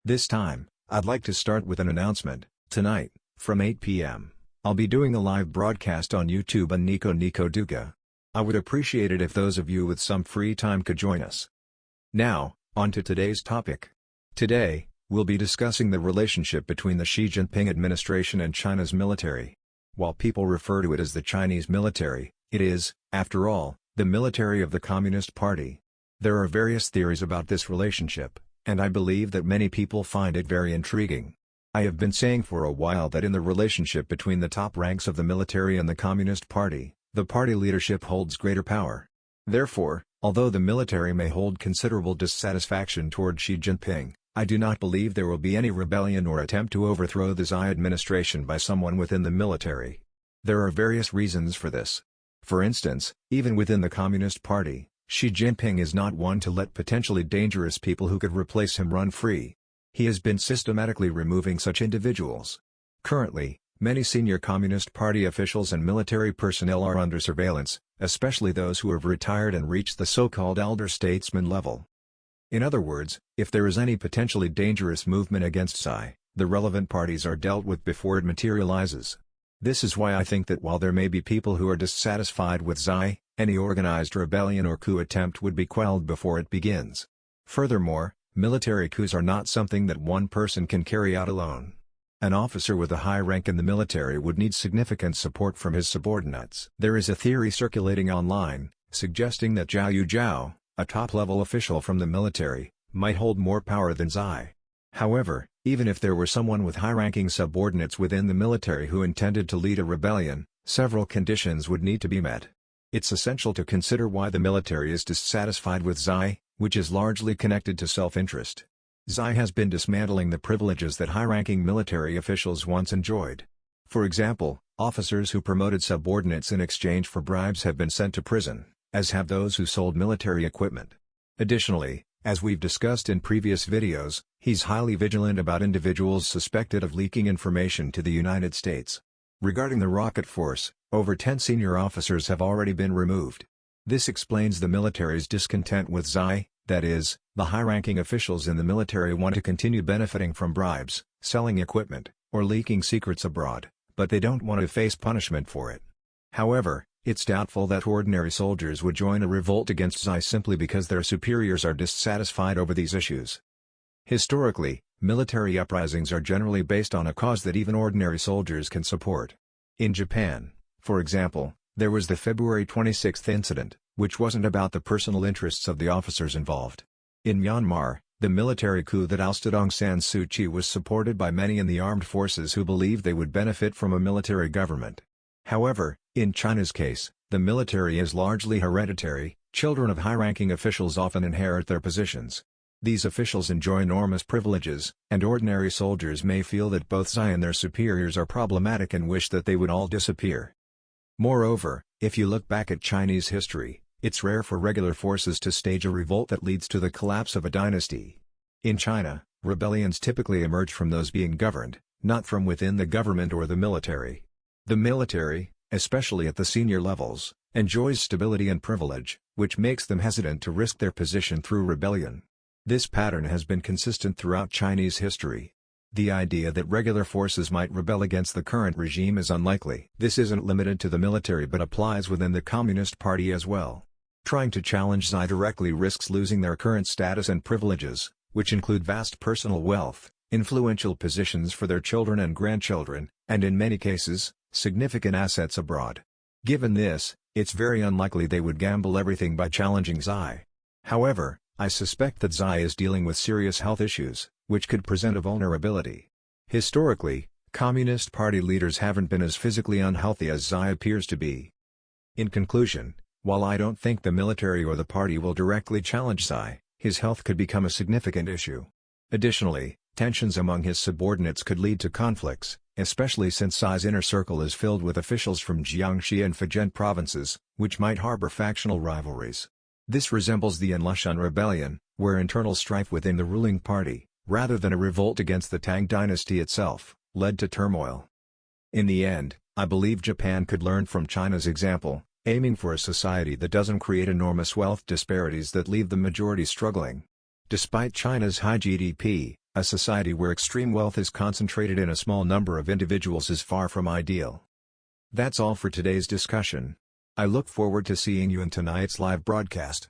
This time, I'd like to start with an announcement. Tonight, from 8 p.m., I'll be doing a live broadcast on YouTube on Nico Duga. I would appreciate it if those of you with some free time could join us. Now, on to today's topic. Today, we'll be discussing the relationship between the Xi Jinping administration and China's military. While people refer to it as the Chinese military, it is, after all, the military of the Communist Party. There are various theories about this relationship, and I believe that many people find it very intriguing. I have been saying for a while that in the relationship between the top ranks of the military and the Communist Party, the party leadership holds greater power. Therefore, although the military may hold considerable dissatisfaction toward Xi Jinping, I do not believe there will be any rebellion or attempt to overthrow the Xi administration by someone within the military. There are various reasons for this. For instance, even within the Communist Party, Xi Jinping is not one to let potentially dangerous people who could replace him run free. He has been systematically removing such individuals. Currently, many senior Communist Party officials and military personnel are under surveillance, especially those who have retired and reached the so-called elder statesman level. In other words, if there is any potentially dangerous movement against Xi, the relevant parties are dealt with before it materializes. This is why I think that while there may be people who are dissatisfied with Xi, any organized rebellion or coup attempt would be quelled before it begins. Furthermore, military coups are not something that one person can carry out alone. An officer with a high rank in the military would need significant support from his subordinates. There is a theory circulating online, suggesting that Zhao Yuzhao, a top-level official from the military, might hold more power than Xi. However, even if there were someone with high-ranking subordinates within the military who intended to lead a rebellion, several conditions would need to be met. It's essential to consider why the military is dissatisfied with Xi, which is largely connected to self-interest. Xi has been dismantling the privileges that high-ranking military officials once enjoyed. For example, officers who promoted subordinates in exchange for bribes have been sent to prison, as have those who sold military equipment. Additionally, as we've discussed in previous videos, he's highly vigilant about individuals suspected of leaking information to the United States. Regarding the rocket force, over 10 senior officers have already been removed. This explains the military's discontent with Xi. That is, the high-ranking officials in the military want to continue benefiting from bribes, selling equipment, or leaking secrets abroad, but they don't want to face punishment for it. However, it's doubtful that ordinary soldiers would join a revolt against Xi simply because their superiors are dissatisfied over these issues. Historically, military uprisings are generally based on a cause that even ordinary soldiers can support. In Japan, for example, there was the February 26 incident, which wasn't about the personal interests of the officers involved. In Myanmar, the military coup that ousted Aung San Suu Kyi was supported by many in the armed forces who believed they would benefit from a military government. However, in China's case, the military is largely hereditary. Children of high-ranking officials often inherit their positions. These officials enjoy enormous privileges, and ordinary soldiers may feel that both Xi and their superiors are problematic and wish that they would all disappear. Moreover, if you look back at Chinese history, it's rare for regular forces to stage a revolt that leads to the collapse of a dynasty. In China, rebellions typically emerge from those being governed, not from within the government or the military. The military, especially at the senior levels, enjoys stability and privilege, which makes them hesitant to risk their position through rebellion. This pattern has been consistent throughout Chinese history. The idea that regular forces might rebel against the current regime is unlikely. This isn't limited to the military but applies within the Communist Party as well. Trying to challenge Xi directly risks losing their current status and privileges, which include vast personal wealth, influential positions for their children and grandchildren, and in many cases, significant assets abroad. Given this, it's very unlikely they would gamble everything by challenging Xi. However, I suspect that Xi is dealing with serious health issues, which could present a vulnerability. Historically, Communist Party leaders haven't been as physically unhealthy as Xi appears to be. In conclusion, while I don't think the military or the party will directly challenge Xi, his health could become a significant issue. Additionally, tensions among his subordinates could lead to conflicts, especially since Xi's inner circle is filled with officials from Jiangxi and Fujian provinces, which might harbor factional rivalries. This resembles the Enlushan rebellion, where internal strife within the ruling party, rather than a revolt against the Tang dynasty itself, led to turmoil. In the end, I believe Japan could learn from China's example, aiming for a society that doesn't create enormous wealth disparities that leave the majority struggling. Despite China's high GDP, A society where extreme wealth is concentrated in a small number of individuals is far from ideal. That's all for today's discussion. I look forward to seeing you in tonight's live broadcast.